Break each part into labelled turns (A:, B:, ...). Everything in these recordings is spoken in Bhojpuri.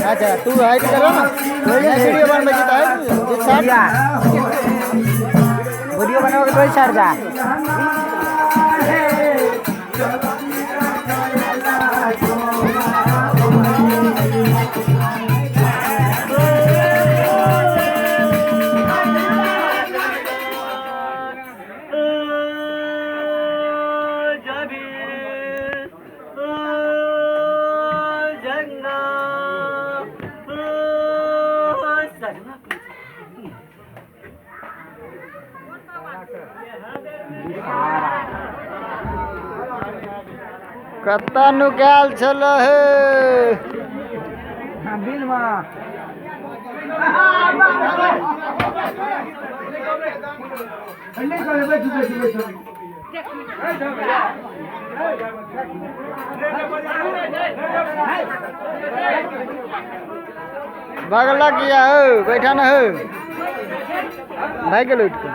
A: अच्छा तू हाइट करो ना वीडियो बन बजी तो वीडियो बनाओगे तो छाड़ जा कत्ता नु गैल चलो है बिल में बगला किया हो बैठा ना हो भाई के लूट के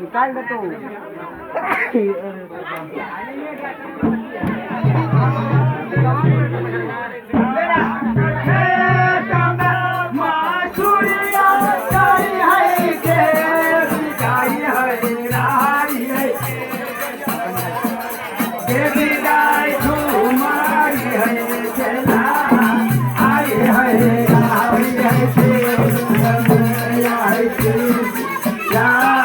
A: निकाल दे तो
B: Yeah.